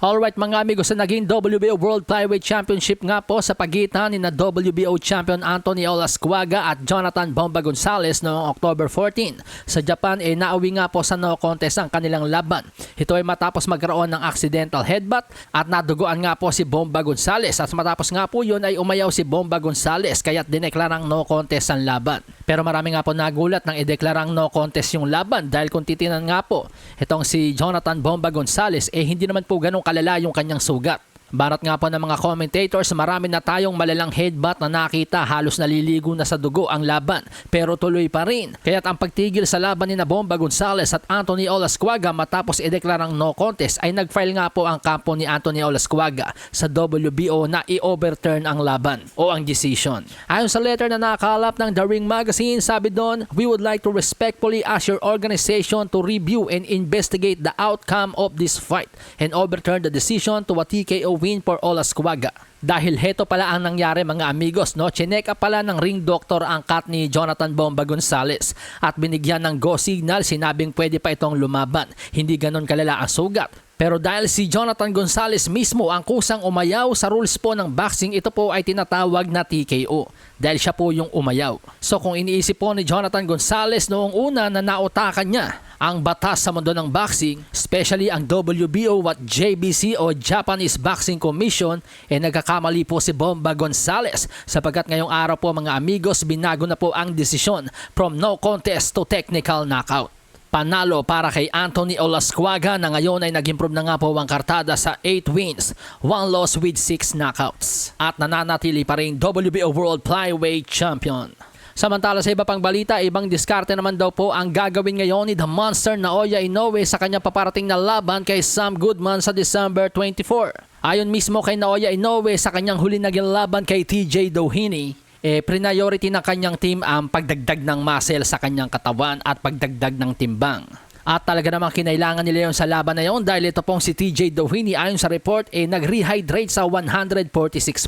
Alright mga amigo, sa naging WBO World Flyweight Championship nga po sa pagitan ni na WBO Champion Anthony Olascuaga at Jonathan Bomba Gonzalez noong October 14. Sa Japan nauwi nga po sa no contest ang kanilang laban. Ito ay matapos magkaroon ng accidental headbutt at naduguan nga po si Bomba Gonzalez at matapos nga po yun ay umayaw si Bomba Gonzalez kaya't dineklarang no contest ang laban. Pero marami nga po nagulat nang ideklarang no contest yung laban dahil kung titinan nga po itong si Jonathan Bomba Gonzalez hindi naman po ganun kalala yung kanyang sugat. Banat nga po ng mga commentators, marami na tayong malalang headbutt na nakita, halos naliligo na sa dugo ang laban pero tuloy pa rin. Kaya't ang pagtigil sa laban ni na Bomba Gonzalez at Anthony Olascuaga matapos ideklarang no contest ay nagfile nga po ang kampo ni Anthony Olascuaga sa WBO na i-overturn ang laban o ang decision. Ayon sa letter na nakalap ng The Ring Magazine, sabi doon, "We would like to respectfully ask your organization to review and investigate the outcome of this fight and overturn the decision to a TKO win for Olascuaga." Dahil heto pala ang nangyari mga amigos, no? Chinek up pala ng ring doctor ang cut ni Jonathan Bomba Gonzalez at binigyan ng go signal, sinabing pwede pa itong lumaban. Hindi ganon kalala ang sugat. Pero dahil si Jonathan Gonzalez mismo ang kusang umayaw sa rules po ng boxing, ito po ay tinatawag na TKO dahil siya po yung umayaw. So kung iniisip po ni Jonathan Gonzalez noong una na nautakan niya ang batas sa mundo ng boxing, especially ang WBO at JBC o Japanese Boxing Commission, nagkakamali po si Bomba Gonzalez sapagkat ngayong araw po mga amigos, binago na po ang desisyon from no contest to technical knockout. Panalo para kay Anthony Olascuaga na ngayon ay nag-improve na nga po ang kartada sa 8 wins, 1 loss with 6 knockouts at nananatili pa rin WBO World Flyweight Champion. Samantala sa iba pang balita, ibang diskarte naman daw po ang gagawin ngayon ni The Monster Naoya Inoue sa kanyang paparating na laban kay Sam Goodman sa December 24. Ayon mismo kay Naoya Inoue sa kanyang huli naging laban kay TJ Doheny, priority ng kanyang team ang pagdagdag ng muscle sa kanyang katawan at pagdagdag ng timbang. At talaga namang kinailangan nila yon sa laban na yon dahil ito pong si TJ Doheny ayon sa report nag-rehydrate sa 146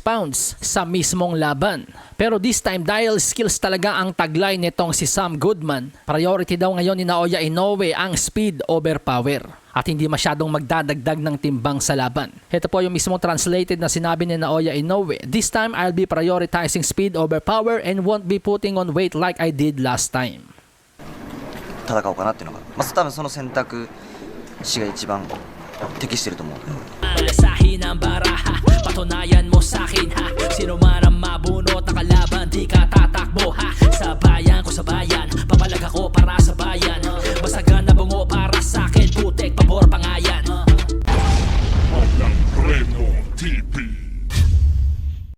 pounds sa mismong laban. Pero this time dahil skills talaga ang taglay nitong si Sam Goodman, priority daw ngayon ni Naoya Inoue ang speed over power at hindi masyadong magdadagdag ng timbang sa laban. Ito po yung mismong translated na sinabi ni Naoya Inoue, "This time I'll be prioritizing speed over power and won't be putting on weight like I did last time." 戦おうかなっていうのが、多分その選択肢が一番適していると思う。 Alasahin ang baraha, patunayan mo sa'kin ha. Sino man ang mabunot na kalaban, di ka tatakbo ha. Sa bayan ko sa bayan, papalag ako